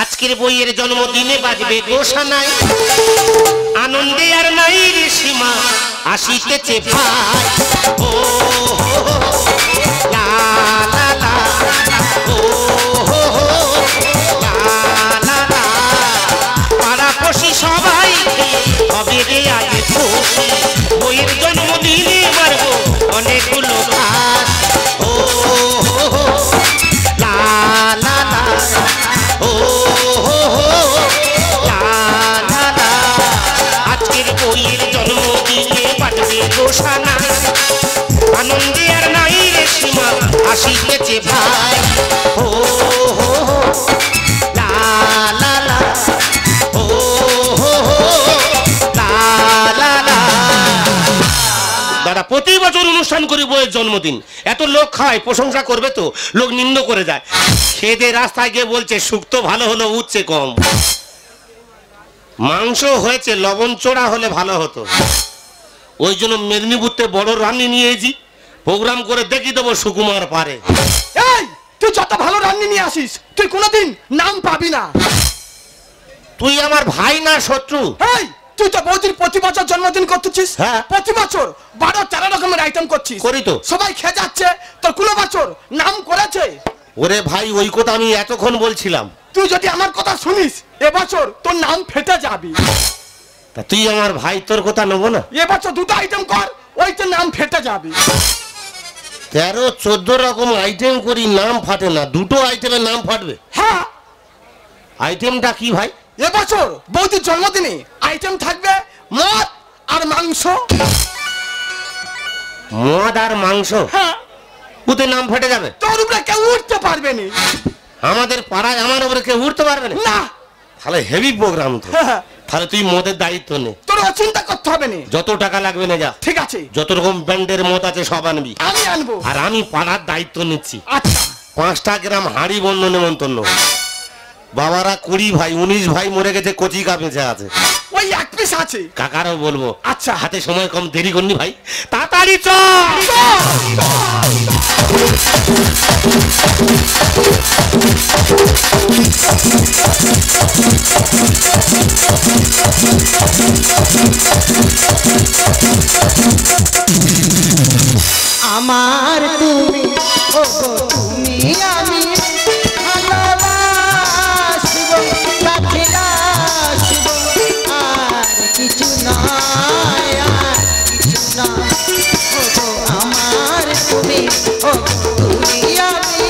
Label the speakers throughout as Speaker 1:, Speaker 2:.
Speaker 1: আজকের বইয়ের জন্মদিনে বাজবে গোসানায় আনন্দে আর নাই রে সীমা আসিতেছে ভাই ও লা লা লা ও লা লা লা পাড়াপড়শি সবাই হবে রে আজ খুশি বইয়ের জন্মদিনে মারবো অনেকগুলো ঘাস ও লা লা লা ও লা লা লা আজকের বইয়ের জন্মদিনে বাজবে গোসানা আনন্দে আর নাই রে সীমা আসিতেছে ভাই ও লা লা লা ও লা লা লা দাদা প্রতি বছর অনুষ্ঠান করি বইয়ের জন্মদিন এত লোক খায় প্রশংসা করবে তো লোক নিম্ন করে যায় খেদে রাস্তায় গিয়ে বলছে শুক্তো ভালো হলো উঠছে কম মাংস হয়েছে লবণ চড়া হলে ভালো হতো ওই জন্য মেদিনীপুরতে বড় রান্নি নিয়েছি প্রোগ্রাম করে দেখি দেবো সুকুমার পারে
Speaker 2: এই তুই যত ভালো রান্নি নিয়ে আসিস তুই কোনোদিন নাম পাবি না
Speaker 1: তুই আমার ভাই না শত্রু
Speaker 2: এই তুই তো বৌদির প্রতি বছর জন্মদিন করতেছিস
Speaker 1: হ্যাঁ
Speaker 2: প্রতি বছর 12-13 রকমের আইটেম করছিস
Speaker 1: করি তো
Speaker 2: সবাই খেয়ে যাচ্ছে তোর কোনো বছর নাম করেছে
Speaker 1: ওরে ভাই ওই কথা আমি এতক্ষণ বলছিলাম
Speaker 2: তুই যদি আমার কথা শুনিস এবছর তোর নাম ফেটে যাবি
Speaker 1: তা তুই আমার ভাই তোর কথা নেবো না
Speaker 2: এবছর দুটো আইটেম কর ওই তোর নাম ফেটে যাবি
Speaker 1: 13-14 রকম আইটেম করি নাম ফাটে না দুটো আইটেমের নাম ফাটবে
Speaker 2: হ্যাঁ
Speaker 1: আইটেমটা কি ভাই
Speaker 2: এবছর বৌদির জন্মদিনে আইটেম থাকবে মদ আর মাংস
Speaker 1: মদ আর মাংস
Speaker 2: হ্যাঁ
Speaker 1: ওতে নাম ফেটে যাবে
Speaker 2: তোর উপরে কেউ উঠতে পারবে না
Speaker 1: আমাদের পাড়ায় আমার উপরে কেউ উঠতে পারবে না
Speaker 2: না
Speaker 1: তাহলে হেভি প্রোগ্রাম তো
Speaker 2: হ্যাঁ
Speaker 1: তাহলে তুই মদের দায়িত্ব নে
Speaker 2: তোর চিন্তা করতে হবে না
Speaker 1: যত টাকা লাগবে না যা
Speaker 2: ঠিক আছে
Speaker 1: যত রকম ব্র্যান্ডের মদ আছে সব আনবি
Speaker 2: আমি আনবো
Speaker 1: আর আমি পাড়ার দায়িত্ব নিচ্ছি
Speaker 2: আচ্ছা
Speaker 1: 5টা গ্রাম হাঁড়ি বন্ধ নেমন্তন্ন বাবারা 20 ভাই 19 ভাই মরে গেছে কচি কাপেছে আছে
Speaker 2: ওই এক পিস আছে
Speaker 1: কাকারও বলবো
Speaker 2: আচ্ছা
Speaker 1: হাতে সময় কম দেরি করনি ভাই তাড়াতাড়ি চল
Speaker 3: আমার তুমি ও গো তুমি আমি ভালোবাসবো কাছে আসবো আর কিছু নয় আর কিছু নয় ও গো আমার তুমি ও গো তুমি আমি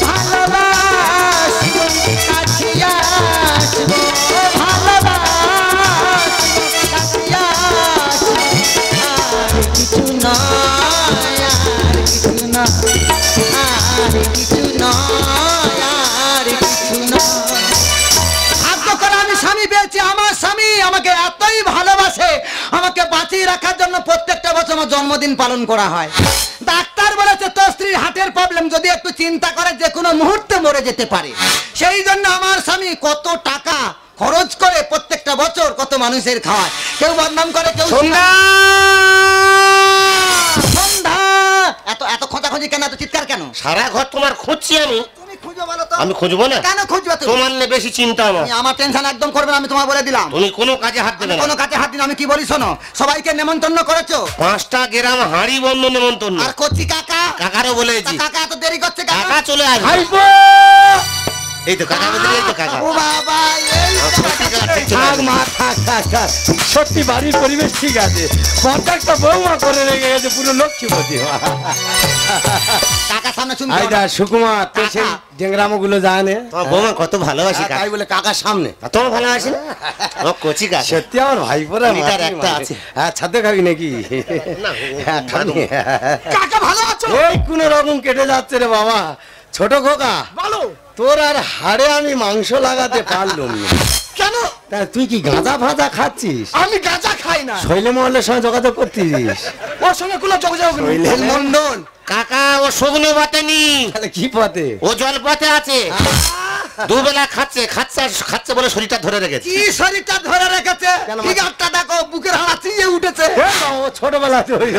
Speaker 3: ভালোবাসবো কাছে আসবো ভালোবাসবো কাছে আসবো আর কিছু নয় আমাকে এতই ভালোবাসে আমাকে বাঁচিয়ে রাখার জন্য প্রত্যেকটা বছর আমার জন্মদিন পালন করা হয় ডাক্তার বলেছে তোর স্ত্রীর হার্টের প্রবলেম যদি একটু চিন্তা করে যে কোনো মুহূর্তে মরে যেতে পারে সেই জন্য আমার স্বামী কত টাকা খরচ করে প্রত্যেকটা বছর কত মানুষের খাওয়ায় কেউ বদনাম করে কেউ সন্ধ্যা এত এত খোঁজাখুঁজি কেন এত চিৎকার কেন
Speaker 1: সারা ঘর তোমার খুঁজছি আমি খুঁজবো না
Speaker 3: কেন খুঁজবে
Speaker 1: তোমার নিয়ে বেশি চিন্তা
Speaker 3: আমার টেনশন একদম করবে না আমি তোমায় বলে দিলাম
Speaker 1: তুমি কোনো কাজে হাত দেবে না
Speaker 3: কোনো কাজে হাত দিন আমি কি বলি শোনো সবাইকে নেমন্তন্ন করেছো
Speaker 1: 5টা গ্রাম হাঁড়ি বন্ধ নেমন্তন্ন
Speaker 3: আর কচি কাকা
Speaker 1: কাকারও বলেছি
Speaker 3: কাকা এত দেরি করছে
Speaker 1: কাকা চলে আসবে এই তো কাকা বলে এই তো কাকা
Speaker 3: ও বাবা এই
Speaker 2: থাক মা থাক থাক থাক সত্যি বাড়ির পরিবেশ ঠিক আছে প্রত্যেকটা বৌমা করে রেখে গেছে পুরো লক্ষ্মীপতি
Speaker 3: কাকা সামনে শুনতে
Speaker 2: আইদা সুকুমার তো সেই ডেংরামো গুলো জানে
Speaker 1: তোমার বৌমা কত ভালোবাসি
Speaker 3: তাই বলে কাকার সামনে
Speaker 1: তোমার ভালোবাসি না ও কচি কাকা
Speaker 2: সত্যি আমার ভাইপোরা
Speaker 1: লিটার একটা আছে
Speaker 2: হ্যাঁ ছাদে খাবি নাকি হ্যাঁ খাবি
Speaker 3: কাকা ভালো আছো
Speaker 2: এই কোন রকম কেটে যাচ্ছে রে বাবা ছোট খোকা
Speaker 3: বলো
Speaker 2: তোর আর হাড়ে আমি মাংস লাগাতে পারলাম না
Speaker 3: কেন
Speaker 2: তা তুই কি গাঁজা ফাজা খাচ্ছিস
Speaker 3: আমি গাঁজা খাই না
Speaker 2: শৈলে মহলের সঙ্গে যোগাযোগ করতিস
Speaker 3: ওর সঙ্গে কোনো যোগাযোগ নেই
Speaker 2: শৈলেন মন্ডল
Speaker 1: কাকা ও শুকনো পাতে নি
Speaker 2: তাহলে কি পথে
Speaker 1: ও জল পাতে আছে দুবেলা খাচ্ছে খাচ্ছে খাচ্ছে বলে শরীরটা ধরে রেখেছে
Speaker 3: কি শরীরটা ধরে রেখেছে ফিগারটা দেখো বুকের হাড় চিয়ে উঠেছে
Speaker 2: ও ছোটবেলাতে হইল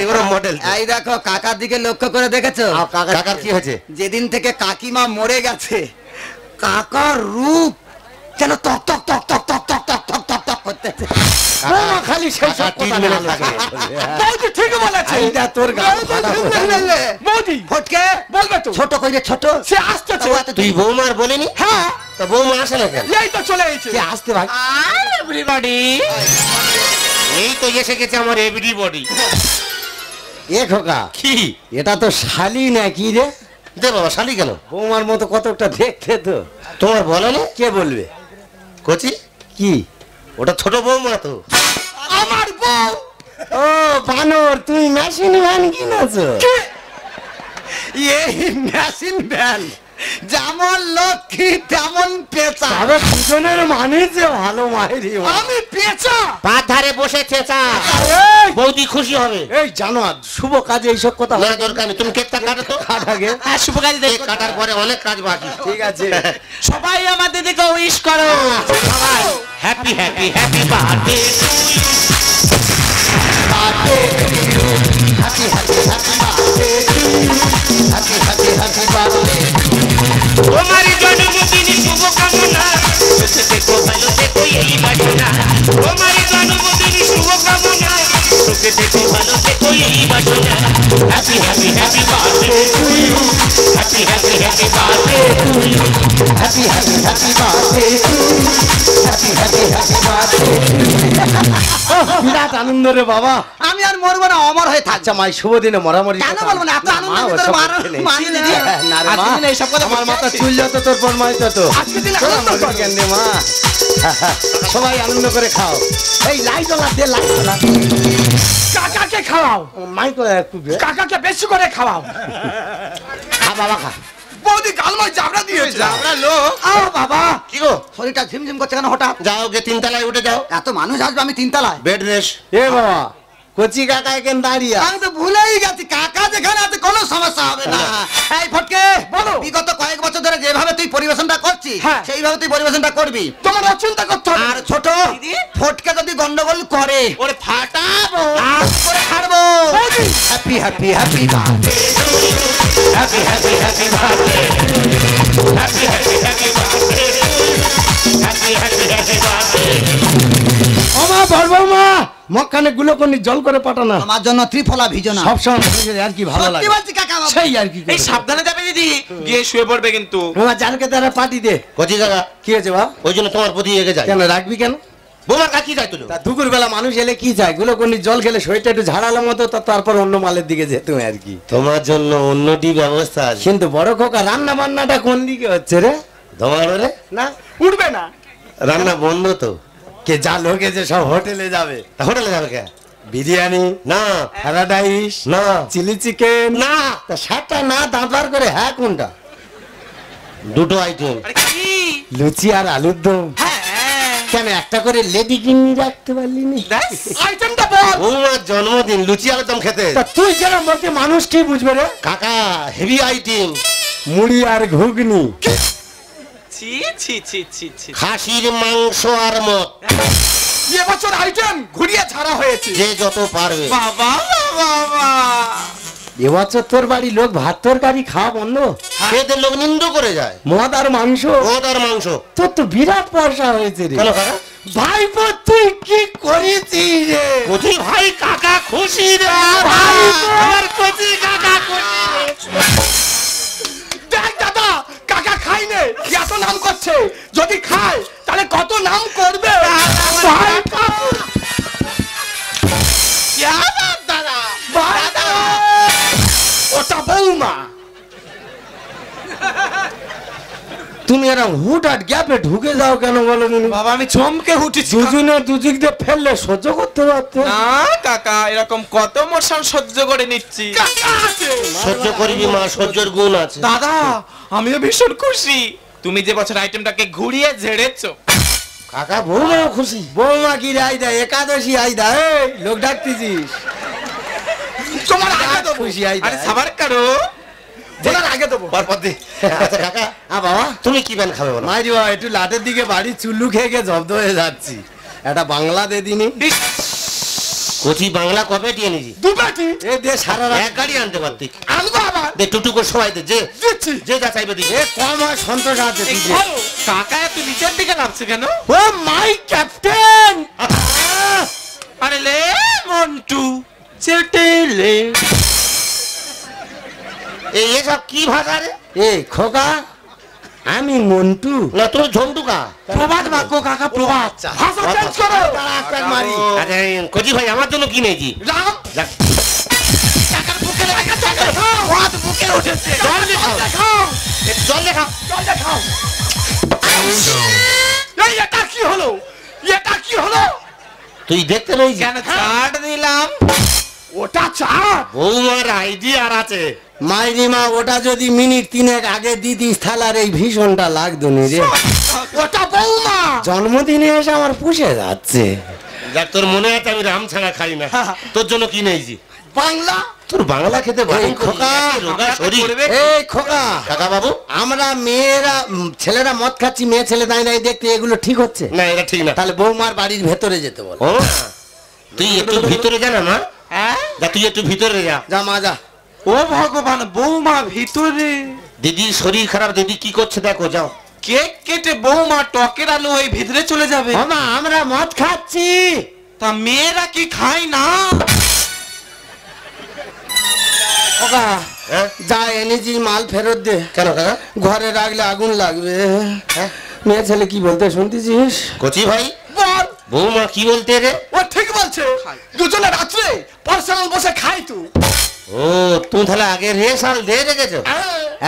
Speaker 1: এবারে মডেল
Speaker 3: এই দেখো কাকার দিকে লক্ষ্য করে দেখেছো
Speaker 1: কাকার কি হয়েছে
Speaker 3: যেদিন থেকে কাকিমা মরে গেছে কাকার রূপ যেন তক তক তক তক তক তক তক তক তক তক করতেছে।
Speaker 2: বৌমা খালি সেই সব কথা
Speaker 1: মেরে
Speaker 2: বলে।
Speaker 1: থাকে।
Speaker 2: বৌদি ঠিক বলেছে।
Speaker 3: এইটা তোর গাল ফাটা হয়ে
Speaker 2: বৌদি
Speaker 3: ফটকে
Speaker 2: বলবে তো।
Speaker 3: ছোট কইরে ছোট
Speaker 2: সে আসতেছে।
Speaker 1: তুই বৌমার বলিনি?
Speaker 2: হ্যাঁ
Speaker 1: তা বৌমা আসে না কেন?
Speaker 2: এই তো চলে এসেছে।
Speaker 3: কে আসতে ভাই
Speaker 2: এভরিবডি
Speaker 1: এই তো এসে গেছে আমার এভরি বডি।
Speaker 2: এ খোকা
Speaker 1: কি
Speaker 2: এটা তো শালি নাকি রে?
Speaker 1: দে বাবা, শালি কেন?
Speaker 2: বৌমার মতো কতটা দেখতে তো।
Speaker 1: তোমার বলেনি?
Speaker 2: কে বলবে?
Speaker 1: কচি
Speaker 2: কি?
Speaker 1: ওটা ছোট বৌমা তো।
Speaker 2: আমার বউ। ও বানর, তুই মেশিন ভ্যান কিনেছো?
Speaker 3: এই মেশিন ভ্যান যেমন লক্ষ্মী তেমন পেঁচা।
Speaker 2: তবে দুজনের মানে যে ভালো মায়েরি।
Speaker 3: আমি পেঁচা।
Speaker 1: পার ধারে বসে চেঁচা, বৌদি খুশি হবে।
Speaker 2: এই জানো আজ শুভ কাজে এইসব কথা
Speaker 1: না দরকার নেই, তুমি কেকটা কাটো তো।
Speaker 2: আগে।
Speaker 1: হ্যাঁ, শুভ কাজ কেক কাটার পরে অনেক কাজ বাকি।
Speaker 2: ঠিক আছে।
Speaker 1: সবাই আমাদের দিকে উইশ করো। সবাই happy happy happy birthday to you.
Speaker 3: Happy happy happy birthday happy happy happy birthday.
Speaker 1: তোমার জন্মদিনে শুভকামনা, সুখে থেকো ভালো থেকো এই বাসনা। তোমার জন্মদিনে শুভকামনা, সুখে থেকো ভালো থেকো এই বাসনা। Happy happy happy birthday to you. Happy happy happy birthday to you.
Speaker 3: Happy happy happy birthday happy happy happy birthday.
Speaker 2: বিরাট আনন্দ রে বাবা।
Speaker 3: আমি আর মরবো না, অমর হয়ে থাকছি।
Speaker 2: আচ্ছা মাই শুভ দিনে মরামরি
Speaker 3: কেন বলবো না? এত আনন্দ
Speaker 2: মা,
Speaker 3: ভিতরে
Speaker 2: ওসব
Speaker 3: মারো,
Speaker 2: করতে নেই।
Speaker 3: মারি দিদি।
Speaker 2: না রে মা,
Speaker 3: আজকে দিনে এইসব কথা
Speaker 2: আমার
Speaker 3: বলতে
Speaker 2: মাথা
Speaker 3: আসছি।
Speaker 2: চুল যত তোর ফরমাইশ তত।
Speaker 3: আজকে দিনে
Speaker 2: তোরা
Speaker 3: আনন্দ
Speaker 2: মরবি
Speaker 3: করো।
Speaker 2: কেন রে মা? সবাই আনন্দ করে খাও।
Speaker 3: এই লাইট জ্বলা দে, লাইট জ্বলা।
Speaker 4: কাকাকে খাওয়াও,
Speaker 2: মাই করে একটু দে।
Speaker 4: কাকাকে বেশি করে খাওয়াও।
Speaker 2: খা বাবা খা।
Speaker 4: বৌদি গালমায় জাবড়া দিয়েছে।
Speaker 1: আমরা লোক।
Speaker 3: আ বাবা,
Speaker 1: কি গো?
Speaker 3: শরীরটা ঝিমঝিম করছে কেন হঠাৎ?
Speaker 1: যাও গে তিনতলায় উঠে যাও,
Speaker 3: এত মানুষ আসবে, আমি তিনতলায়।
Speaker 1: Bed rest.
Speaker 2: এ বাবা, কচি কাকা এখান দাঁড়িয়ে।
Speaker 3: আমি তো ভুলেই গেছি, কাকা যেখানে আছে কোনো সমস্যা হবে না। এই ফটকে
Speaker 4: বলো।
Speaker 3: বিগত কয়েক বছর ধরে যেভাবে তুই পরিবেশনটা করছিস,
Speaker 4: হ্যাঁ।
Speaker 3: সেইভাবে তুই পরিবেশনটা করবি।
Speaker 4: তোমার অচিন্তা করতে হবে।
Speaker 3: আর ছোট ফটকে যদি গন্ডগোল করে,
Speaker 1: ওরে ফাটাবো।
Speaker 3: আজ করে ছাড়বো।
Speaker 4: বৌদি,
Speaker 3: happy happy happy birthday.
Speaker 1: Happy happy happy birthday. Happy happy happy birthday. Happy happy happy birthday.
Speaker 2: ও মা, বলবো মা, মক্কানে গুলোকনি জল করে পাঠানা।
Speaker 3: আমার জন্য ত্রিফলা ভিজনা।
Speaker 2: সব সময় আর কি ভালো
Speaker 3: সত্যি
Speaker 2: লাগে।
Speaker 3: বলছি কাকা বাবু।
Speaker 2: সেই আর কি
Speaker 5: এই সাবধানে যাবে দিদি, গিয়ে শুয়ে পড়বে কিন্তু।
Speaker 2: আমার জানকে তারা পাটি দে।
Speaker 1: কচি কাকা,
Speaker 2: কি হয়েছে বাবা?
Speaker 1: ওই জন্য তোমার প্রতি এগে যায়।
Speaker 2: কেন রাখবি কেন?
Speaker 1: বোমার কাকি যায় তুলো।
Speaker 2: তা দুপুর বেলা মানুষ এলে কি চায়? গুলোকনি জল খেলে শরীরটা একটু ঝাড়ালো মতো, তারপর অন্য মালের দিকে যেতে আর কি।
Speaker 1: তোমার জন্য অন্যটি ব্যবস্থা আছে।
Speaker 2: কিন্তু বড় খোকা, রান্না বান্নাটা কোন দিকে হচ্ছে রে?
Speaker 1: তোমার রে
Speaker 2: না
Speaker 4: উঠবে না।
Speaker 1: রান্না বন্ধ তো।
Speaker 2: কে যা লোকে যে সব হোটেলে যাবে।
Speaker 1: তা হোটেলে যাবে কে?
Speaker 2: বিরিয়ানি
Speaker 1: না
Speaker 2: প্যারাডাইস
Speaker 1: না
Speaker 2: চিলি চিকেন
Speaker 1: না,
Speaker 2: তা সাতটা না দাঁত বার করে হ্যাঁ কোনটা?
Speaker 1: দুটো আইটেম।
Speaker 5: আরে কি?
Speaker 2: লুচি আর আলুর দম।
Speaker 5: হ্যাঁ,
Speaker 2: কেন একটা করে লেডি কিনে রাখতে পারলি নি?
Speaker 5: ব্যাস।
Speaker 4: আইটেমটা বল।
Speaker 1: বৌমার জন্মদিন, লুচি আলুদম খেতে।
Speaker 2: তা তুই যেরকম বলতে মানুষ কি বুঝবে রে?
Speaker 1: কাকা হেভি আইটেম।
Speaker 2: মুড়ি আর ঘুগনি।
Speaker 5: ছি ছি ছি ছি ছি।
Speaker 1: খাসির মাংস আর মদ,
Speaker 4: এবছর আইটেম ঘুরিয়ে ছাড়া হয়েছে।
Speaker 1: যে যত পারবে।
Speaker 5: বাবা বাবা,
Speaker 2: এবছর তোর বাড়ি লোক ভাত তরকারি খাওয়া বন্ধ,
Speaker 1: খেতে লোক নিন্দ করে যায়।
Speaker 2: মদ আর মাংস।
Speaker 1: মদ আর মাংস।
Speaker 2: তোর তো বিরাট পয়সা হয়েছে রে।
Speaker 1: কেন কাকা?
Speaker 2: ভাইপো তুই কি করেছিস রে?
Speaker 1: কচি ভাই কাকা খুশি রে। আমার কচি কাকা খুশি রে।
Speaker 4: দেখ দাদা, কাকা খাইনে এত নাম করছে, যদি খায় তাহলে কত নাম করবে। ভাই ওটা বৌমা।
Speaker 2: তুমি এরকম হুটহাট গ্যাপে ঢুকে যাও কেন বলো তুমি?
Speaker 5: বাবা আমি চমকে উঠেছি।
Speaker 2: দুজনে দুদিক দিয়ে ফেললে সহ্য করতে পারতো
Speaker 5: না কাকা, এরকম কত মোশন সহ্য করে নিচ্ছি।
Speaker 4: কাকা আছে।
Speaker 1: সহ্য করবি মা, সহ্যের গুণ আছে।
Speaker 5: দাদা আমিও ভীষণ খুশি, তুমি যে বছর আইটেমটাকে ঘুরিয়ে ঝেড়েছো।
Speaker 1: কাকা বৌমাও খুশি।
Speaker 2: বৌমা কি রে আইদা? একাদশী আইদা। এই লোক ডাকতেছিস?
Speaker 4: তোমার আগে দেবো।
Speaker 2: খুশি আইদা।
Speaker 5: আরে সাবার কারো
Speaker 4: তোমার আগে দেবো।
Speaker 1: পরপর দে। আচ্ছা কাকা,
Speaker 2: বাবা
Speaker 1: তুমি কি প্যান খাবে বলো?
Speaker 2: মাইরি বাবা, একটু লাটের দিকে বাড়ি চুল্লু খেয়ে খেয়ে জব্দ হয়ে যাচ্ছি। একটা বাংলা দে দিনি।
Speaker 1: কচি বাংলা কবে দিয়ে নিজি?
Speaker 4: দু পেটি
Speaker 2: এ দে সারা রাত
Speaker 1: এক গাড়ি আনতে পারতি।
Speaker 4: আনবো আবার
Speaker 1: দে টুকটুক করে সবাই দে, যে
Speaker 4: দিচ্ছি।
Speaker 1: যে যা চাইবে দিবে।
Speaker 2: এ কম হয় সন্তোষ আছে
Speaker 5: এই
Speaker 2: তুই দে।
Speaker 5: ধরো, কাকা এত নিচের দিকে নামছে কেন?
Speaker 2: ও মাই ক্যাপ্টেন
Speaker 5: আরে লে মন্টু চেটেলে।
Speaker 1: এই এসব কি ভাষা রে?
Speaker 2: এ খোকা আমি মন্টু
Speaker 1: না তুমি ঝন্টুকা।
Speaker 2: প্রবাদ বাক্য কাকা প্রবাদ
Speaker 4: ভাষা চেঞ্জ করো।
Speaker 2: দাঁড়া একটা মারি
Speaker 1: আচ্ছা কচি ভাই আমার জন্য কি নেছি?
Speaker 4: রাম
Speaker 1: যাক,
Speaker 5: কাকার বুকে লাগা টাকা হাত বুকে উঠেছে।
Speaker 1: জল দিয়ে খাও,
Speaker 4: খাও
Speaker 1: একটু জল দিয়ে খাও।
Speaker 4: জলটা খাও। এই এটা কি হলো? এটা কি হলো?
Speaker 1: তুই দেখতে রয়েছি
Speaker 5: কেন ছাড় দিলাম?
Speaker 4: ওটা চা।
Speaker 1: বৌমার আইডি আর আছে।
Speaker 2: মাইরিমা ওটা যদি মিনিট 3 আগে দিদিস থালার এই ভীষণটা লাগতো নি রে
Speaker 4: ওটা বৌমা।
Speaker 2: জন্মদিনে এসে আমার পুষে যাচ্ছে
Speaker 1: যাক তোর মনে আছে আমি রাম ছাড়া খাই না, তোর জন্য কি নেছি?
Speaker 4: বাংলা
Speaker 1: তোর বাংলা খেতে বারণ
Speaker 2: এই
Speaker 1: করি,
Speaker 2: খোকা,
Speaker 1: এত রোগা শরীর।
Speaker 2: এই খোকা
Speaker 1: কাকা বাবু,
Speaker 2: আমরা মেয়েরা ছেলেরা মদ খাচ্ছি, মেয়ে ছেলে দাঁড়িয়ে দাঁড়িয়ে দেখতে এগুলো ঠিক হচ্ছে?
Speaker 1: না এটা ঠিক না।
Speaker 2: তাহলে বৌমার বাড়ির ভেতরে যেতে বল।
Speaker 1: ও তুই একটু ভিতরে যা না মা,
Speaker 5: হ্যাঁ?
Speaker 1: যা তুই একটু ভিতরে যা।
Speaker 2: যা মা যা।
Speaker 5: ও ভগবান, বৌমা ভিতরে।
Speaker 1: দিদির শরীর খারাপ, দিদি কি করছে দেখো, যাও।
Speaker 5: কেক কেটে বৌমা টকের আলু হয়ে ভিতরে চলে যাবে।
Speaker 2: মামা আমরা মদ খাচ্ছি।
Speaker 5: তা মেয়েরা কি খায় না?
Speaker 2: খোকা
Speaker 1: হ্যাঁ
Speaker 2: যা এনেছি মাল ফেরত দে,
Speaker 1: কেন কাকা?
Speaker 2: ঘরে রাখলে আগুন লাগবে।
Speaker 1: হ্যাঁ
Speaker 2: মেয়ে ছেলে কি বলতে শুনতেছিস?
Speaker 1: কচি ভাই,
Speaker 4: বল।
Speaker 1: বৌমা কি বলতে রে?
Speaker 4: ও ঠিক বলছে। দুজনে রাত্রে পার্সোনাল বসে খাই তো।
Speaker 1: ও তুমি তাহলে আগে রেশাল দিয়ে রেখেছো?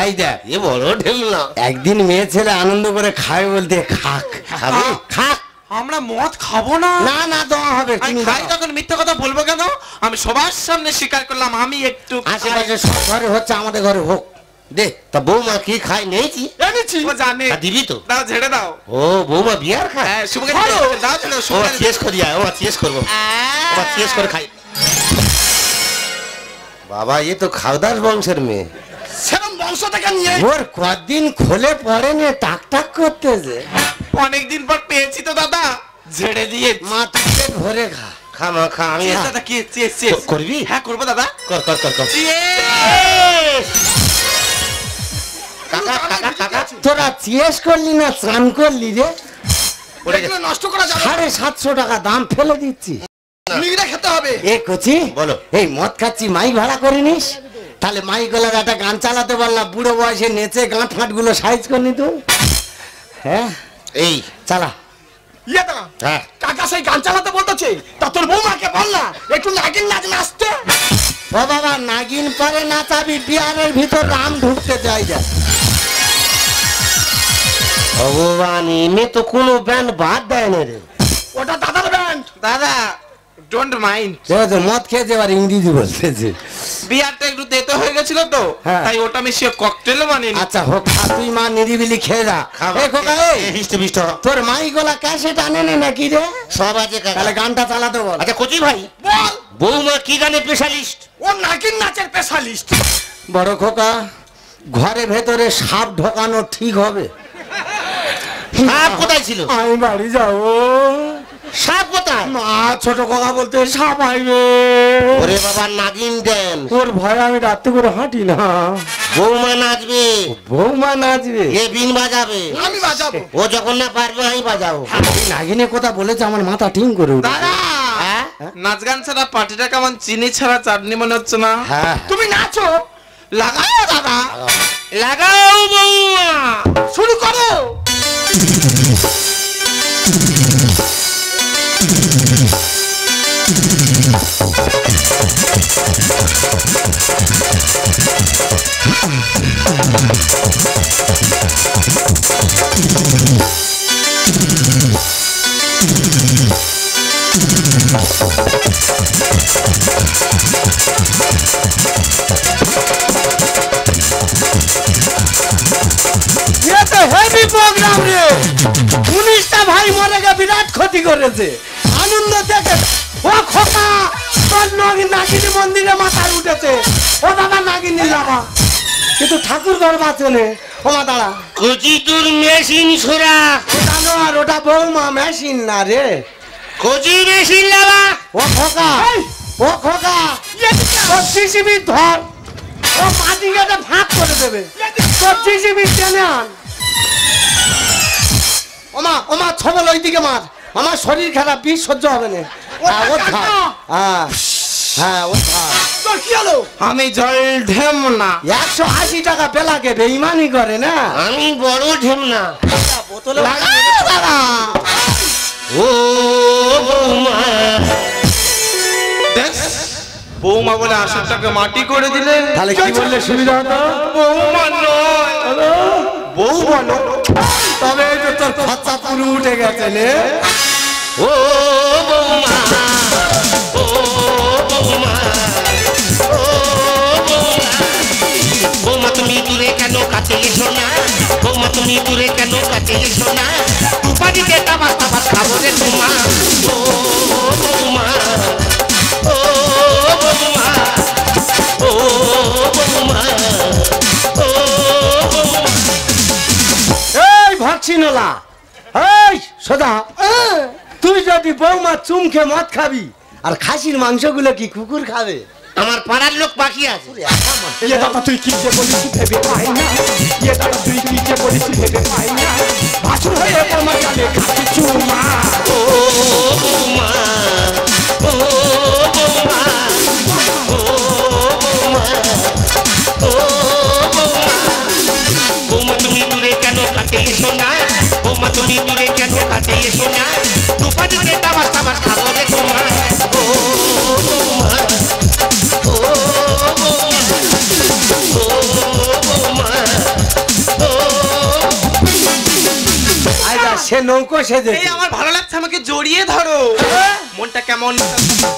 Speaker 2: এই দেখ
Speaker 1: এ বড় ঢেমলা।
Speaker 2: একদিন মেয়ে ছেলে আনন্দ করে খায় বলতে খাক
Speaker 1: খাবে?
Speaker 2: খাক।
Speaker 5: আমরা মদ খাবো না।
Speaker 2: না না দেওয়া হবে,
Speaker 5: আমি
Speaker 2: তুমি
Speaker 5: খাই
Speaker 2: দাও।
Speaker 5: তখন মিথ্যা কথা বলবো কেন? আমি সবার সামনে স্বীকার করলাম আমি একটু খাই।
Speaker 2: আশেপাশে সব ঘরে হচ্ছে, আমাদের ঘরে হোক দে।
Speaker 1: তা বৌমা কি খাই নেছি?
Speaker 4: এনেছি।
Speaker 5: ও জানে।
Speaker 1: তা দিবি তো?
Speaker 5: দাও ঝেড়ে দাও।
Speaker 1: ও বৌমা বিয়ার খায়?
Speaker 5: হ্যাঁ শুভকে দাও ঝেড়ে
Speaker 1: ও চেস করি আয়, ও চেস করবো, ও চেস করে খাই। বাবা এ তো খাওদাস বংশের মেয়ে।
Speaker 4: সেরম বংশ থেকে নিয়ে
Speaker 2: ওর কদিন খোলে পড়ে নিয়ে টাক টাক করতেছে।
Speaker 5: অনেকদিন পর পেয়েছি তো দাদা, ঝেড়ে দিয়ে।
Speaker 2: মা তুই ভরে খা।
Speaker 1: খা মা খা, আমি
Speaker 5: চেস দাদা, কি চেস চেস
Speaker 1: করবি?
Speaker 5: হ্যাঁ করবো দাদা।
Speaker 1: কর কর কর কর।
Speaker 5: চেস।
Speaker 1: কাকা কাকা কাকা
Speaker 2: তোরা চিয়েস করলি না চান করলি রে?
Speaker 1: পড়ে গেছে।
Speaker 4: এগুলো নষ্ট করা যাবে না।
Speaker 2: 750 টাকা দাম ফেলে দিচ্ছি।
Speaker 4: নিগড়ে খেতে হবে।
Speaker 2: এ কচি
Speaker 1: বলো।
Speaker 2: এই মদ খাচ্ছি মাইক ভাড়া করে নিস, তাহলে মাইক গলার একটা গান চালাতে পারলাম, বুড়ো বয়সে নেচে গাঁট ফাঁট গুলো সাইজ করে নিত। হ্যাঁ
Speaker 1: এই
Speaker 2: চালা।
Speaker 4: ইয়ে দাঁড়া।
Speaker 1: হ্যাঁ
Speaker 4: কাকা সেই গান চালাতে বলতেছে, তা তোর বৌমাকে বল না একটু নাগিন নাচ নাচতে।
Speaker 2: ও বাবা নাগিন পরে নাচাবি, বিহারের ভিতর রাম ঢুকতে চাই যায়।
Speaker 1: ভগবান এনে তো কোনো ব্যান্ড বাদ দেয় না রে।
Speaker 4: ওটা দাদার ব্যান্ড।
Speaker 5: দাদা ডোন্ট মাইন্ড।
Speaker 2: দেখো মদ খেয়েছে এবার ইংরেজি বলতেছে।
Speaker 5: বিয়ারটা একটু তেতো হয়ে গেছিল তো,
Speaker 2: হ্যাঁ।
Speaker 5: তাই ওটা মিশিয়ে ককটেলও বানিয়ে
Speaker 2: আচ্ছা হোক, খা তুই মা নিরিবিলি খেয়ে যা। এ খোকা, এই,
Speaker 1: হিষ্ট বিষ্ট
Speaker 2: তোর মাইক গলা ক্যাসেট আনে নে নাকি রে?
Speaker 1: সব আছে কাকা।
Speaker 2: তাহলে গানটা চালাতে বল।
Speaker 1: আচ্ছা কচি ভাই,
Speaker 4: বল।
Speaker 1: বৌমা কি গানে স্পেশালিস্ট?
Speaker 4: ও নাগিন নাচের স্পেশালিস্ট।
Speaker 2: বড় খোকা ঘরে ভেতরে সাপ ঢোকানো ঠিক হবে?
Speaker 1: সাপ কোথায় ছিল?
Speaker 2: আমি বাড়ি যাবো।
Speaker 1: সাপ কোথায়?
Speaker 2: মা ছোট খোকা বলতে সাপ আইবে।
Speaker 1: ওরে বাবা নাগিন দেন,
Speaker 2: ওর ভয় আমি রাত্রে করে হাঁটি না।
Speaker 1: বৌমা নাচবে,
Speaker 2: বৌমা নাচবে।
Speaker 1: এ বিন বাজাবে,
Speaker 4: আমি বাজাবো।
Speaker 1: ও যখন না পারবে আমি বাজাবো।
Speaker 2: এই নাগিনের কথা বলেছে আমার মাথা ঠিক করে উঠে।
Speaker 5: দাদা
Speaker 1: হ্যাঁ
Speaker 5: নাচ গান ছাড়া পার্টিটা কেমন চিনি ছাড়া চাটনি মনে হচ্ছে না?
Speaker 2: হ্যাঁ
Speaker 4: তুমি নাচো,
Speaker 5: লাগাও দাদা।
Speaker 1: লাগাও বৌমা।
Speaker 4: শুরু করো।
Speaker 2: হেভি প্রোগ্রাম রে। 19টা ভাই মরে গে, বিরাট ক্ষতি করেছে। আনন্দ দেখে ও খোকা তোর নাগিনী মন্দিরে মাথায় উঠেছে। ও দাদা নাগিনী বাবা, কিন্তু ঠাকুর ঘর বাঁচনে। ও মা দাঁড়া,
Speaker 1: কচি তোর মেশিন সোরা।
Speaker 2: জানো আর ওটা বৌমা মেশিন না রে।
Speaker 1: কচি মেশিন লাগা।
Speaker 2: ও খোকা, ও খোকা, তোর সিসিবি ধর, ও মাটিটাতে ভাগ করে দেবে। তোর সিসিবি টেনে আন। ওমা ছবল ওইদিকে মার, আমার শরীর খারাপ, বিষ সহ্য হবে না। হ্যাঁ ও ধর, হ্যাঁ ও ধর।
Speaker 4: তোর কি হলো?
Speaker 5: আমি জল ঢেম না।
Speaker 2: 180 টাকা পেলাকে বেইমানি করে না।
Speaker 1: আমি বড় ঢেমনা।
Speaker 2: বোতলে
Speaker 1: ও বৌমা,
Speaker 5: দেখ, বৌমা বলে আসরটাকে মাটি করে দিলে।
Speaker 2: তাহলে কি বললে সুবিধা হতো?
Speaker 5: বৌমা নয়, বউ বলো।
Speaker 2: তবে এই তো তোর খরচা পুরো উঠে গেছে রে।
Speaker 1: ও বৌমা, ও বৌমা, ও বৌমা। বৌমা তুমি দূরে কেন, কাছে এসো না। বৌমা তুমি দূরে কেন, কাছে এসো না। দুপারিতে তাবাস তাবাস খাবো রে তোমা। ও বৌমা, ও বৌমা, ও বৌমা, ও বৌমা।
Speaker 2: এই ভক্সিনোলা, এই সোজা, তুই যদি বৌমা চুমকে মদ খাবি, আর খাসির মাংসগুলো কি কুকুর খাবে?
Speaker 1: আমার পাড়ার লোক বাকি আছে।
Speaker 4: ইয়ে দাদা তুই কি যে বলিস ভেবে পাই না। ইয়ে দাদা তুই কি যে বলিস ভেবে পাই না। ভাসুর হয়ে বৌমা জানে খাচ্ছি চুমা।
Speaker 1: ও বৌমা, ও বৌমা, ও বৌমা, ও বৌমা। বৌমা তুমি দূরে কেন, কাছে এসো না। বৌমা তুমি দূরে কেন, কাছে এসো না। দুপারিতে তাবাস তাবাস খাবো রে তোমার। ও বৌমা, ও বৌমা, ও বৌমা, ও।
Speaker 2: আইদা সে নৌকো সেজে।
Speaker 5: এই আমার ভালো লাগছে, আমাকে জড়িয়ে ধরো। মনটা কেমন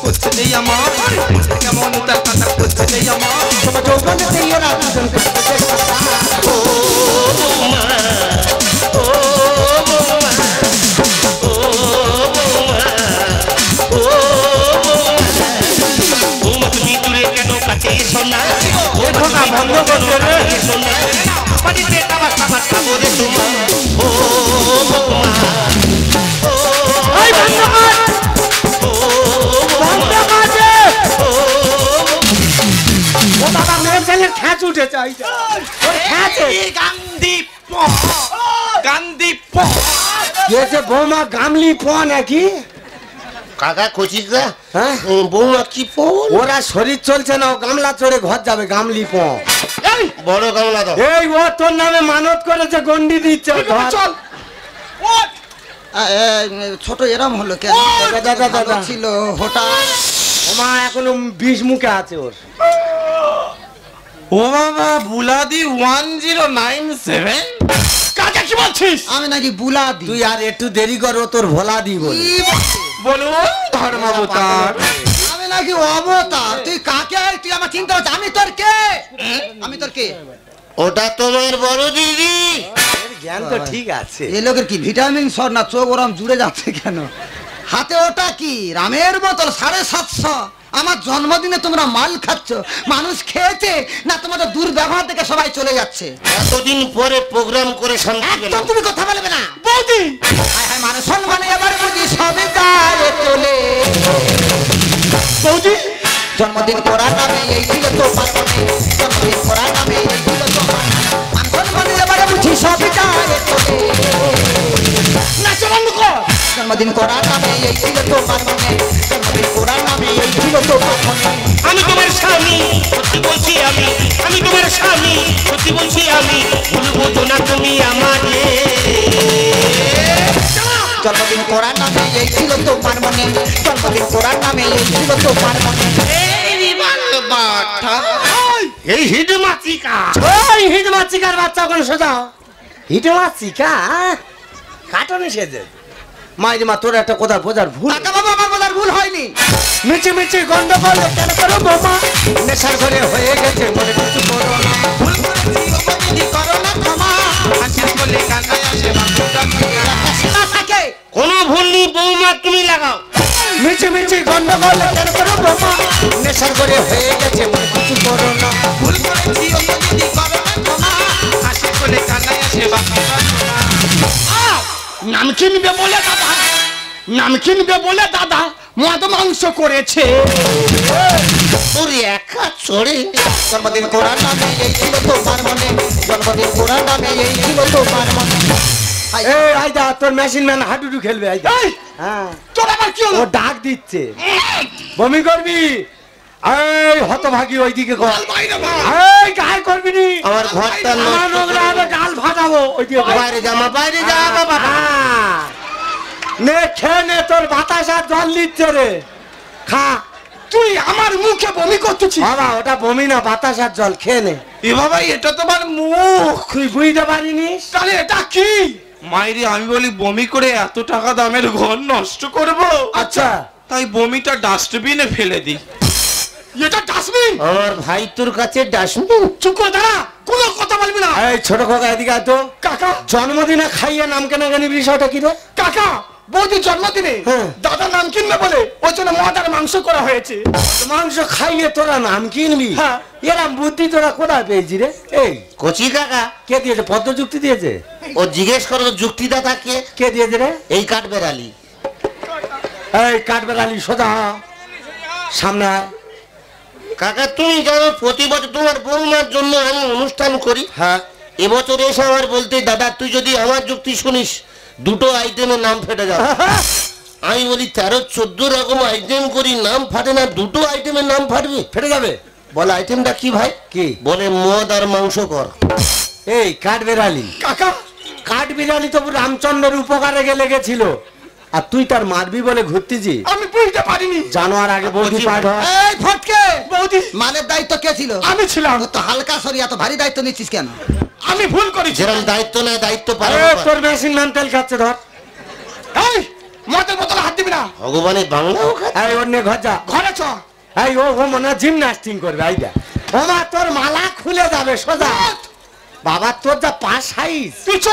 Speaker 5: করছে এই আমার, মনটা কেমন উতাল পাতাল করছে এই আমার।
Speaker 2: তোমার যৌবনে তো ইয়ে রাত দুজন
Speaker 1: ও বৌমা, ও বৌমা, ও বৌমা, ও বৌমা। বৌমা তুমি দূরে কেন, কাছে এসো না।
Speaker 2: দেখো না, বন্ধ করতে রে।
Speaker 1: এসো না। বাড়িতে তাবাস তাবাস খাবো রে তোমার। ও বৌমা, ও
Speaker 2: এই বন্ধ কর,
Speaker 1: ও
Speaker 2: বন্ধ কর রে। ও বাবা মেয়ের ছেলের খ্যাচ উঠেছে, আইদা ওর খ্যাচে।
Speaker 5: গান্ধী গান্ধী
Speaker 2: গেছে বৌমা গামলি পোয়া নাকি?
Speaker 1: কাকা কচিকা,
Speaker 2: হ্যাঁ
Speaker 1: বৌমা কি পবন।
Speaker 2: ওরা শরীর চলছে না, ও গামলা চড়ে ঘর যাবে, গামলি পো।
Speaker 1: বড় গামলা দাও।
Speaker 2: এই ও তোর নামে মানত করেছে, গন্ডি দিচ্ছে, ধর।
Speaker 4: চল
Speaker 3: ছোট এরম হলো কেন?
Speaker 2: দাদা, দাদা।
Speaker 3: ছিল হঠাৎ।
Speaker 2: ওমা এখনো বিষ মুখে আছে ওর।
Speaker 5: ও বাবা, বুলাদি 1097।
Speaker 4: কাকে কি বলছিস?
Speaker 3: আমি নাকি বুলাদি।
Speaker 2: তুই আর একটু দেরি কর, ও তোর ভোলা দি বলে।
Speaker 3: কি বলছিস?
Speaker 5: বলুন ধর্মাবতার।
Speaker 3: আমি নাকি অবতার। তুই কাকে? তুই আমার চিন্তা হচ্ছে। আমি তোর কে? আমি তোর কে?
Speaker 1: ওটা তোমার বড় দিদি।
Speaker 2: জ্ঞান তো ঠিক আছে।
Speaker 3: এই লোকের কি ভিটামিন সর না, চোখ ওরম জুড়ে যাচ্ছে কেন? হাতে ওটা কি? রামের বোতল 750। আমার জন্মদিনে তোমরা মাল খাচ্ছ। মানুষ খেয়েছে না তোমাদের দুর্ব্যবহার থেকে সবাই চলে যাচ্ছে।
Speaker 1: এতদিন পরে প্রোগ্রাম করে শান্তি
Speaker 3: একদম
Speaker 1: পেলাম।
Speaker 3: তুমি কথা বলবে না।
Speaker 4: বৌদি
Speaker 3: হায় হায়, মানুষ সম্মানে এবার বুঝি সবে যায় চলে।
Speaker 4: বৌদি
Speaker 3: জন্মদিন করার নামে এই ছিল তো পার্বণে। জন্মদিন করার নামে এই ছিল তো মান সম্মানে এবার বুঝি সবে যায় চলে।
Speaker 4: নাচো বন্ধ কর।
Speaker 3: জন্মদিন করার নামে এই ছিল তো পার্বণে। জন্মদিন করার নামে এই ছিল তো পার্বণে।
Speaker 1: আমি তোমার স্বামী, সত্যি বলছি আমি। আমি তোমার স্বামী, সত্যি বলছি আমি। ভুলবো না তুমি আমারে।
Speaker 3: জন্মদিন করার নামে এই ছিল তো পার্বণে। জন্মদিন করার নামে এই ছিল তো পার্বণে।
Speaker 1: এই হিডমাচিকা,
Speaker 2: ওই হিডমাচিকার বাচ্চা কোন সোজা? হিডমাচিকা কাটনে সেজে। মাইরি মা, তোর একটা কথা বোঝার ভুল।
Speaker 3: কাকা বাবা, আমার বলার ভুল হয়নি।
Speaker 2: মিচি মিচি গন্ডগোল কেন করো বোমা? নেশার ঘরে হয়ে গেছে, মনে কিছু করো না।
Speaker 3: ভুল করেছি ওকে যদি করো না ক্ষমা।
Speaker 5: হাসির বলে কান্নায় আসে বাঁকুড়া।
Speaker 3: একটা সীমা থাকে।
Speaker 1: কোনো ভুল নেই বৌমা, তুমি লাগাও।
Speaker 2: মিচি মিচি গন্ডগোল কেন করো বোমা? নেশার ঘরে হয়ে গেছে, মনে কিছু করো না।
Speaker 5: ভুল করেছি ওকে যদি করো না ক্ষমা। হাসির বলে কান্নায় আসে বাঁকুড়া।
Speaker 4: নাম কি নিবে বলে দাদা? নাম কিনবে বলে দাদা মদ মাংস করেছে।
Speaker 1: তোর একা চড়ে
Speaker 3: জন্মদিন করার নামে এই ছিল তোমার মনে, জন্মদিন করার নামে এই ছিল তোমার মনে।
Speaker 2: এই আইদা তোর মেশিন ম্যান হাডুডু খেলবে আইদা।
Speaker 4: এই
Speaker 2: হ্যাঁ
Speaker 4: তোর আবার কি
Speaker 2: ও
Speaker 4: হলো?
Speaker 2: ডাক দিচ্ছে, বমি করবি? এই হতভাগী ওইদিকে কর।
Speaker 4: বাইরে ভাই,
Speaker 2: এই গায়ে করবি নি,
Speaker 1: আমার ঘরটা
Speaker 2: আমার নোংরা হবে, গাল ফাটাবো। ওইদিকে কর।
Speaker 1: বাইরে জামা বাইরে যা বাবা।
Speaker 2: হ্যাঁ। নে খেয়ে নে, তোর বাতাস আর জল দিচ্ছে রে, খা।
Speaker 4: তুই আমার মুখে বমি করতেছিস।
Speaker 2: বাবা ওটা বমি না, বাতাস আর জল, খেয়ে নে।
Speaker 5: এ বাবা এটা তোমার মুখ।
Speaker 2: তুই বুঝতে পারিনিস?
Speaker 4: তাহলে এটা কি?
Speaker 5: মাইরি আমি বলি বমি করে এত টাকা দামের ঘর নষ্ট করব,
Speaker 2: আচ্ছা
Speaker 5: তাই বমিটা ডাস্টবিনে ফেলে দিই।
Speaker 4: এটা ডাস্টবিন?
Speaker 1: আমার ভাই তোর কাছে ডাস্টবিন?
Speaker 4: চুপ করে দাঁড়া, কোনো কথা বলবি না।
Speaker 2: এই ছোট খোকা এদিকে আয় তো।
Speaker 4: কাকা,
Speaker 2: জন্মদিনে খাইয়ে নাম কেনাকানি বিষয়টা কি রে?
Speaker 4: কাকা, বৌদির জন্মদিনে
Speaker 2: হ্যাঁ।
Speaker 4: দাদা নাম কিনবে বলে ওই জন্য মদ আর মাংস করা হয়েছে।
Speaker 2: মাংস খাইয়ে তোরা নাম কিনবি?
Speaker 4: হ্যাঁ।
Speaker 2: এরা বুদ্ধি তোরা কোথায় পেয়েছি রে? এই
Speaker 1: কচি কাকা
Speaker 2: কে দিয়েছে? পদ্ম যুক্তি দিয়েছে?
Speaker 1: ও জিজ্ঞেস করো যুক্তিদাতা কে?
Speaker 2: কে দিয়েছে রে?
Speaker 1: এই কাঠবেড়ালি।
Speaker 2: এই কাঠবেড়ালি সোজা হ। সামনে আয়।
Speaker 1: কাকা তুমি জানো প্রতি বছর তোমার বৌমার জন্য আমি অনুষ্ঠান করি।
Speaker 2: হ্যাঁ
Speaker 1: এবছর এসে আমার বলতে দাদা তুই যদি আমার যুক্তি শুনিস দুটো আইটেমের নাম ফেটে যাবে। আমি বলি 13-14 রকম আইটেম করি, নাম ফাটে না, দুটো আইটেমের নাম ফাটবে?
Speaker 2: ফেটে যাবে।
Speaker 1: বলে আইটেমটা কি ভাই?
Speaker 2: কি?
Speaker 1: বলে মদ আর মাংস কর।
Speaker 2: এই কাঠবেড়ালি,
Speaker 4: কাকা,
Speaker 2: কাঠবিড়ালি তো রামচন্দ্রের উপকারে গেলে গেছিল, আর তুই তার মারবি বলে ঘুরতেছি।
Speaker 4: আমি বুঝতে পারিনি।
Speaker 2: জানোয়ার আগে বৌদি পাঠ হয়।
Speaker 3: এই ফটকে,
Speaker 4: বৌদি,
Speaker 3: মানের দায়িত্ব কে ছিল?
Speaker 4: আমি ছিলাম।
Speaker 3: ও তো হালকা সরি, এত ভারী দায়িত্ব নিচ্ছিস কেন?
Speaker 4: আমি ভুল করেছি।
Speaker 1: যেরকম দায়িত্ব নেয় দায়িত্ব পালন
Speaker 2: এই,
Speaker 1: কর।
Speaker 2: তোর মেশিন ম্যান তেল খাচ্ছে, ধর।
Speaker 4: এই মদের বোতলে হাত দিবি না।
Speaker 1: ভগবানের বাংলাও খায়।
Speaker 2: এই অন্য ঘর যা।
Speaker 4: ঘরে চ।
Speaker 2: এই ও মনে জিমনাস্টিং করবে। আইডা ওমা তোর মালা খুলে যাবে সোজা। বাবা তোর যা পা সাইজ।
Speaker 4: তুই চ।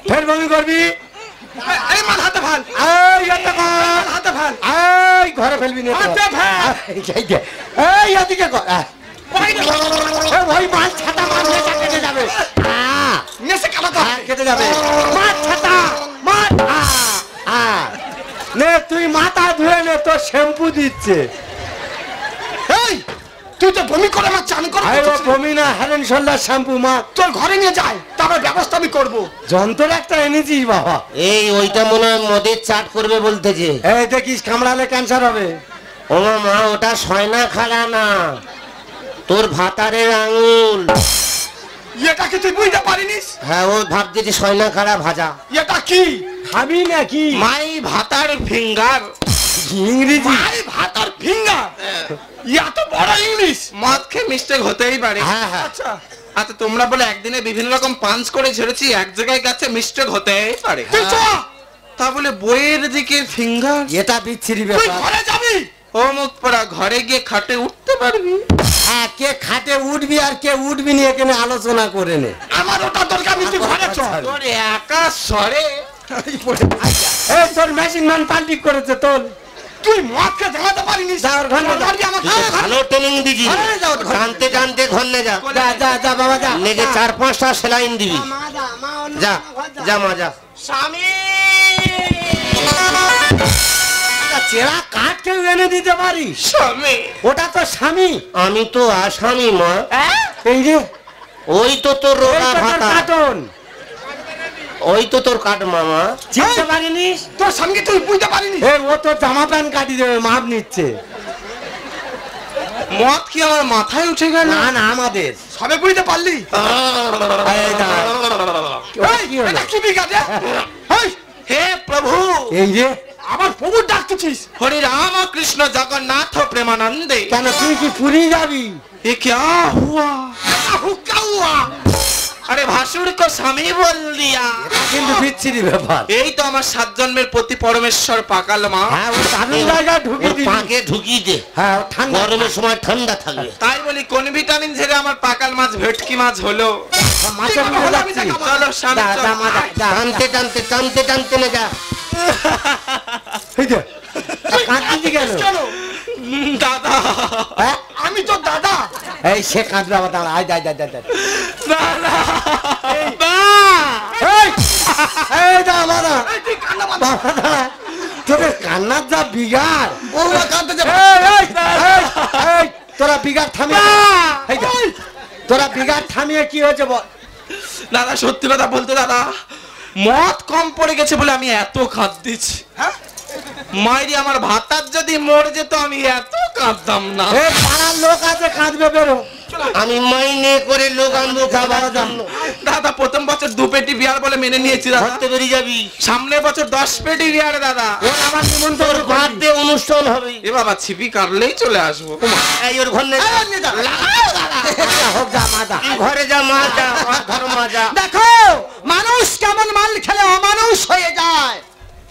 Speaker 2: ফের বমি করবি?
Speaker 4: এই মাল হাতে ভাল।
Speaker 2: এই এটা কর।
Speaker 4: হাতে ভাল।
Speaker 2: এই ঘরে ফেলবি না তো।
Speaker 4: হাতে ফেল।
Speaker 2: এই এদিকে কর। এই ভাই মাছ ছাতা মাছ নেশা কেটে যাবে।
Speaker 4: নেশে কাটাতে
Speaker 2: হ্যাঁ, কেটে যাবে। মাছ ছাতা মাছ। নে তুই মাথা ধুয়ে নে, তোর শ্যাম্পু দিচ্ছে।
Speaker 4: এই তুই তো বমি করে আমার চান করে
Speaker 2: আরে ও বমি না, হেলেন শোল্ডার শ্যাম্পু মা।
Speaker 4: তোর ঘরে নিয়ে যায়, তারপর ব্যবস্থা আমি করবো।
Speaker 2: যন্ত্র একটা এনেছিস বাবা।
Speaker 1: এই ওইটা মনে হয় মদের চাট করবে বলতেছে।
Speaker 2: এই দেখিস কামড়ালে ক্যান্সার হবে।
Speaker 1: ও মা ওটা সয়না খালা না, তোর ভাতারের আঙুল।
Speaker 4: এটাকে তুই বুঝতে পারিনিস?
Speaker 1: হ্যাঁ ও ভাবতেছে সয়না খালা ভাজা।
Speaker 4: এটা কি?
Speaker 2: খাবি নাকি?
Speaker 5: মাই ভাতার ফিঙ্গার।
Speaker 2: ইংরেজি?
Speaker 4: ভাই ভাতার ফিঙ্গার। এত বড় ইংলিশ।
Speaker 5: মদ খেয়ে মিস্টেক হতেই পারে।
Speaker 1: হ্যাঁ হ্যাঁ।
Speaker 4: আচ্ছা,
Speaker 5: আচ্ছা তোমরা বলে একদিনে বিভিন্ন রকম পাঞ্চ করে ছেড়েছি, এক জায়গায় গেছে মিস্টেক হতেই পারে।
Speaker 4: তুই চ।
Speaker 5: তা বলে বইয়ের দিকে ফিঙ্গার।
Speaker 2: এটা বিচ্ছিরি
Speaker 4: তুই
Speaker 2: ব্যাপার।
Speaker 4: ঘরে যাবি।
Speaker 5: ও মুখ পড়া, ঘরে গিয়ে খাটে উঠতে পারবি?
Speaker 2: হ্যাঁ, কে খাটে উঠবি আর কে উঠবি নিয়ে এখানে আলোচনা করে নে।
Speaker 4: আমার ওটা দরকার নেই, তুই ঘরে চ।
Speaker 5: তোর একা সরে।
Speaker 2: এই তোর মেশিন ম্যান পাল্টি করেছে তোর।
Speaker 4: তুই মদকে জানাতে পারিনি।
Speaker 2: যা ওর ঘরে যা।
Speaker 4: আমাকে
Speaker 1: ভালো ট্রেনিং দিছি, টানতে টানতে ঘর নে যা।
Speaker 2: যা যা যা বাবা যা।
Speaker 1: লেগে 4-5টা সেলাইন দিবি। যা যা মা যা।
Speaker 2: চেরা কাঠ কেউ এনে দিতে পারিস?
Speaker 5: স্বামী।
Speaker 2: ওটা তো স্বামী।
Speaker 1: আমি তো আসামি মা।
Speaker 2: এই যে
Speaker 1: ওই তো তোর
Speaker 2: এই
Speaker 1: রোগা
Speaker 2: তো তোর
Speaker 1: ভাতা,
Speaker 2: কার্টন।
Speaker 1: ওই তো তোর কাঠ মামা।
Speaker 2: চিনতে পারিনিস?
Speaker 4: তোর সঙ্গে তুই বুঝতে পারিনি।
Speaker 2: এই ও তো জামা প্যান্ট কাটি দেবে, মাপ নিচ্ছে।
Speaker 5: মদ কি আমার মাথায় উঠে গেল?
Speaker 2: না না আমাদের।
Speaker 4: সবে বুঝতে পারলি?
Speaker 2: এই দাঁড়া। ওটা
Speaker 4: এই,
Speaker 2: কি হলো?
Speaker 4: এটা কি বিঘাতে? এই,
Speaker 5: হে প্রভু,
Speaker 2: এই যে
Speaker 4: আমার প্রভুর ডাকতেছিস।
Speaker 5: হরে রাম কৃষ্ণ জগন্নাথ প্রেমানন্দে।
Speaker 2: কেন তুই কি পুরী যাবি?
Speaker 5: ये क्या हुआ?
Speaker 4: হুক্কা হুয়া।
Speaker 5: अरे भासुर को स्वामी बोल दिया।
Speaker 2: কিন্তু বিচ্ছিরি ব্যাপার।
Speaker 5: এই তো আমার 7 জন্মের প্রতি পরমেশ্বর পাকাল মা।
Speaker 2: হ্যাঁ ও দারুণ জায়গায় ঢুকে
Speaker 1: ওর
Speaker 2: দিবি।
Speaker 1: পাকে ঢুকিয়ে দে,
Speaker 2: হ্যাঁ ও ঠান্ডা।
Speaker 1: গরমের সময় ঠান্ডা থাকবে।
Speaker 5: তাই বলি কোন ভিটামিন ছেড়ে আমার পাকাল মাছ ভেটকি মাছ হলো?
Speaker 2: মাছের
Speaker 4: ঠিক
Speaker 2: মধ্যে
Speaker 4: আছে,
Speaker 2: যাচ্ছি।
Speaker 4: আমি
Speaker 5: চলো স্বামী
Speaker 2: যা
Speaker 5: চলো।
Speaker 2: যা মা যা, যা।
Speaker 1: টানতে টানতে টানতে টানতে না যা।
Speaker 2: এই যে কাঁদছিস কেন?
Speaker 4: কেন?
Speaker 5: দাদা
Speaker 2: হ্যাঁ?
Speaker 4: আমি তো দাদা।
Speaker 2: এই সে কাঁদবে আবার, দাঁড়া। আয় যা যা যা।
Speaker 5: না না না।
Speaker 2: এই এই দাঁড়া দাঁড়া।
Speaker 4: এই তুই কান্না বন্ধ।
Speaker 2: বাবা দাঁড়া। তোদের কান্নার যা বিগার।
Speaker 3: বৌমা কাঁদতে যাবে।
Speaker 2: এই, তোরা বিগার থামিয়ে এই যা। তোরা বিগার থামিয়ে কি হয়েছে বল?
Speaker 5: দাদা সত্যি কথা বলতে দাদা, মদ কম পড়ে গেছে বলে আমি এত কাঁদতেছি। হ্যাঁ মাইরি আমার ভাতার যদি মরে যেত আমি এত কাঁদতাম না।
Speaker 2: এই পাড়ার লোক আছে, কাঁদবে বেরো।
Speaker 1: আমি মাইনে করে লোক আনবো খাবার জন্য।
Speaker 5: দাদা প্রথম বছর 2 পেটি বিয়ার বলে মেনে নিয়েছি দাদা,
Speaker 1: ঘরতে বেরিয়ে যাবি।
Speaker 5: সামনের বছর 10 পেটি বিয়ার দাদা।
Speaker 2: ওর আমার নিমন্ত্রণ
Speaker 1: তোর বার্থডে অনুষ্ঠান হবে।
Speaker 5: এ বাবা ছিপি কাটলেই চলে আসবো।
Speaker 1: এই ওর ঘর নেই।
Speaker 2: হোক যা মাদা।
Speaker 1: ঘরে যা মা যা, ঘর মা যা।
Speaker 3: দেখো মানুষ কেমন মাল খেলে অমানুষ হয়ে যায়।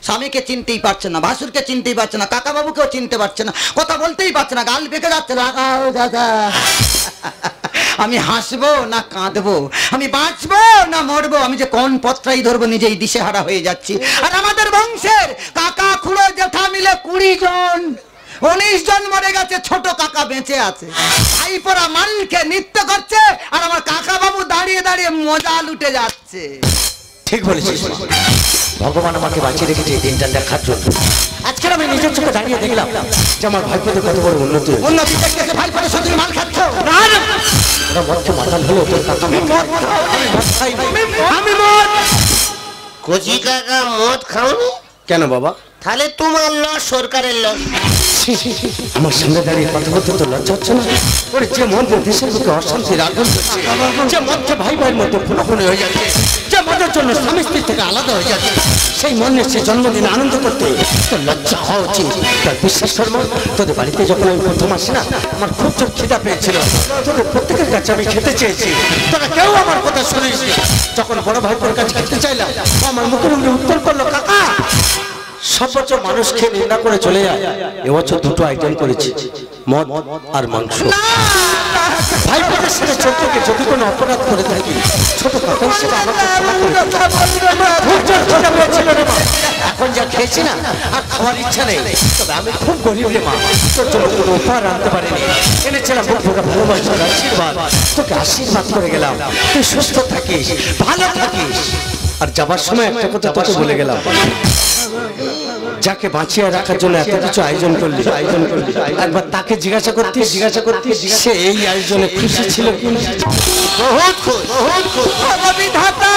Speaker 3: স্বামীকে চিনতেই পারছে না, ভাসুরকে চিনতেই পারছে না, কাকা বাবুকেও চিনতে পারছে না, কথা বলতেই পারছে না, গাল বেঁকে যাচ্ছে। দাদা আমি হাসবো না কাঁদবো, আমি বাঁচবো না মরবো, আমি যে কোন পথটাই ধরবো নিজেই দিশেহারা হয়ে যাচ্ছি। আর আমাদের বংশের কাকা খুড়ো জেঠা মিলে 20 জন 19 জন মরে গেছে, ছোট কাকা বেঁচে আছে। ভাইপোরা মালকে নৃত্য করছে আর আমার কাকা বাবু দাঁড়িয়ে দাঁড়িয়ে মজা লুটে যাচ্ছে।
Speaker 2: ঠিক বলেছিস। ভগবান আমাকে বাঁচিয়ে রেখেছে এই দিনটা দেখার জন্য। আজকে আমি নিজের চোখে দাঁড়িয়ে দেখলাম যে আমার ভাইপোদের কত বড় উন্নতি হয়েছে।
Speaker 3: উন্নতি দেখতেছে ভাইপোরা শুধু মাল খাচ্ছ।
Speaker 2: ওরা মদকে মাতাল হলো, তোর কাকা মদ খাই। আমি মদ।
Speaker 1: কচি কাকা মদ খাওনি
Speaker 2: কেন বাবা?
Speaker 1: তাহলে তোমার লস সরকারের লস।
Speaker 2: আমার সামনে দাঁড়িয়ে কথা বলতে তো লজ্জা হচ্ছে না? ওরে যে মদ দেশের বুকে অশান্তির আগুন করছে, যে মদকে ভাই ভাইয়ের মধ্যে খুনোখুনি হয়ে যাচ্ছে, যে মদের জন্য স্বামী স্ত্রী থেকে আলাদা হয়ে যাচ্ছে, সেই মনের সে জন্মদিন আনন্দ করতে তোর লজ্জা হওয়া উচিত। তার বিশ্বাস কর্ম তোদের বাড়িতে যখন আমি প্রথম আসি না, আমার খুব জোর খিদা পেয়েছিল। তোদের প্রত্যেকের কাছে আমি খেতে চেয়েছি, তোরা কেউ আমার কথা শুনিস। যখন বড় ভাইপোর কাছে খেতে চাইলাম, ও আমার মুখের মুখে উত্তর করলো, কাকা সব বছর মানুষ খেয়ে নিন্দা করে চলে যায়, এবছর 2টো আইটেম করেছি, মদ আর মাংস। ভাইপোদের সাথে চলতে যদি কোনো অপরাধ করে থাকি, ছোট কথা হিসেবে আমাকে ক্ষমা করে দিও। খুব জোর খিদা পেয়েছিল রে মা, এখন যা খেয়েছি না আর খাওয়ার ইচ্ছা নেই। তবে আমি খুব গরিব রে মা, তোর জন্য কোনো উপহার আনতে পারিনি। এনেছিলাম বুক ভরা ভালোবাসার আশীর্বাদ। তোকে আশীর্বাদ করে গেলাম তুই সুস্থ থাকিস, ভালো থাকিস। আর যাবার সময় একটা কথা তোকে বলে গেলাম, যাকে বাঁচিয়ে রাখার জন্য এত কিছু আয়োজন করলি, একবার তাকে জিজ্ঞাসা করতে সে এই আয়োজনে খুশি ছিল কি?
Speaker 1: বহুত খুশ, বহুত খুশ।
Speaker 3: বিধাতা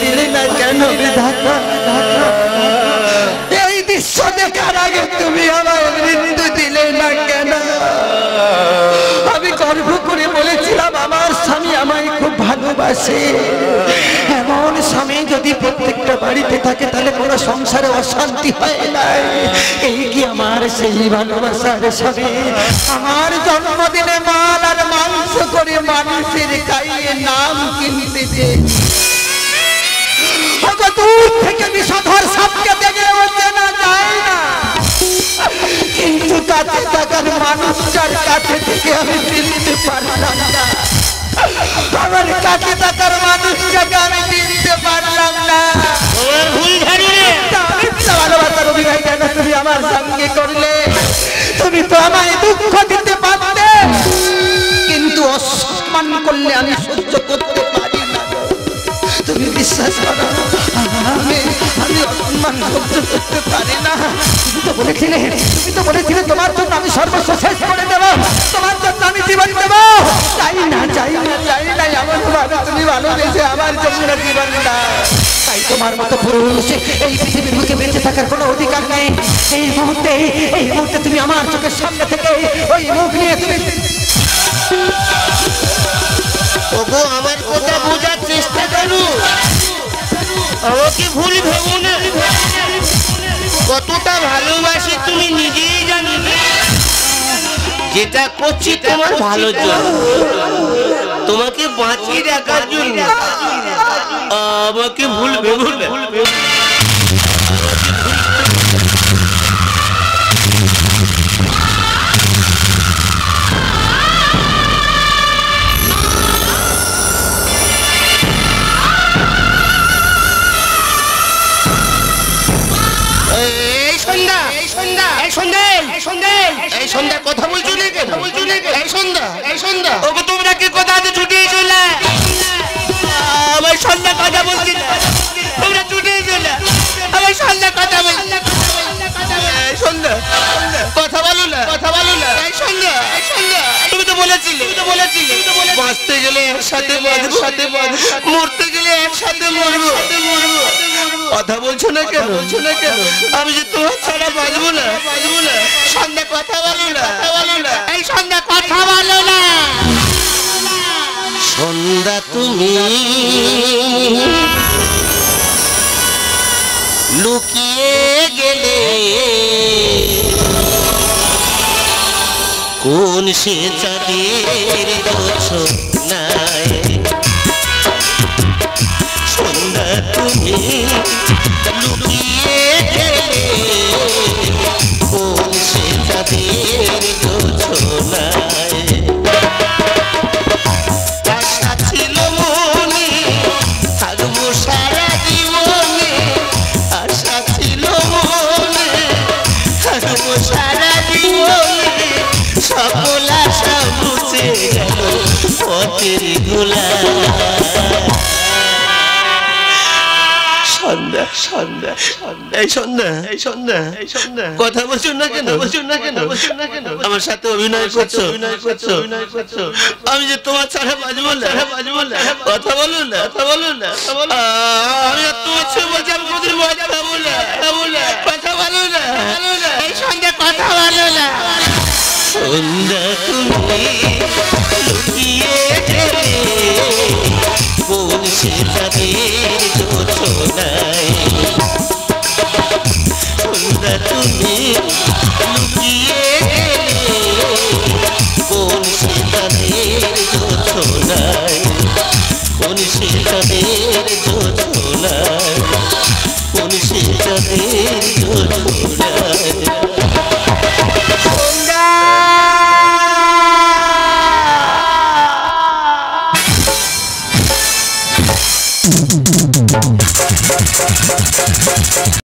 Speaker 3: দিলে না কেন বিধাতা? এই দৃশ্য দেখার আগে তুমি আমার মৃত্যু দিলে না কেন? আমি গর্ব করে বলেছিলাম আমার স্বামী আমায় খুব ভালোবাসে। এমন স্বামী যদি প্রত্যেকটা বাড়িতে থাকে তাহলে কোনো সংসারে অশান্তি হয় না। এই কি আমার সেই ভালোবাসার স্বামী আমার জন্মদিনে মাল আর মাংস করে মানুষের খাইয়ে নাম কিনতেছে। দূর থেকে বিষধর সাপকে দেখে চেনা যায় না, কিন্তু কাছে থাকার মানুষটার কাছে থেকে আমি চিনতে পারলাম না। আমার কাছে থাকার মানুষটাকে আমি চিনতে পারলাম না।
Speaker 1: তোমার ভুল ধারি রে।
Speaker 3: ভালোবাসার অভিনয় কেন তুমি আমার সঙ্গে করলে? তুমি তো আমায় দুঃখ দিতে পারতে, কিন্তু অসম্মান করলে আমি সহ্য করতে পারি না। তুমি বিশ্বাস করো আমি অসম্মান সহ্য করতে পারি না। তুমি তো বলেছিলে তোমার জন্য আমি সর্বস্ব শেষ করে দেবো, তোমার জন্য আমি জীবন দেবো। চাই না এমন ভাবে তুমি ভালোবেসে আমার জন্য জীবন দাও। তাই তোমার মতো পুরুষ এই পৃথিবীর বুকে বেঁচে থাকার কোনো অধিকার নেই। এই মুহূর্তে তুমি আমার চোখের সামনে থেকে ওই মুখ নিয়ে তুমি
Speaker 1: ওগো আমার কথা বোঝার চেষ্টা করো, আমাকে ভুল ভেবো না। কতটা ভালোবাসি তুমি নিজেই জানি। যেটা করছি তোমার ভালোর জন্য, তোমাকে বাঁচিয়ে রাখার জন্য। আমাকে ভুল ভেবো না। এই সন্ধ্যা কথা বলছো না কেন? এই সন্ধ্যা তোমরা কি কোথা ছুটিয়ে চলে? বলেছিলে বাঁচতে গেলে একসাথে বাঁচবো, মরতে গেলে একসাথে মরবো। কথা বলছো না কেন? আমি যে তোমার ছাড়া বাঁচবো না। সন্ধ্যা কথা বলো না, এই সন্ধ্যা কথা বলো না। সন্ধ্যা তুমি লুকিয়ে গেলে কোন সে চাঁদের নাই। সন্ধ্যা তুমি লুকিয়ে গেলে কোন সে চাঁদের নাই। আশা ছিল মনে থাকবো সারা জীবনে, আশা ছিল মনে থাকবো সারা জীবনে, সকল আশা মুছে গেল পথের ধুলায়। সন্ধ্যা কথা বলছো না কেন? আমার সাথে অভিনয় করছো। আমি যে তোমার ছাড়া বাজবো না। কথা বলো না। আমি আর তোমার ছবি বলছি, আমি কোনদিন মজা পাবো না। কথা বলো না, এই সন্ধ্যা কথা বলো না। সন্ধ্যা তুমি লুকিয়ে গেলে কোন সে চাঁদের নাই। সন্ধ্যা তুমি লুকিয়ে গেলে কোন সে চাঁদের নাই। কোন সে চাঁদের নাই। কোন সে চাঁদের নাই।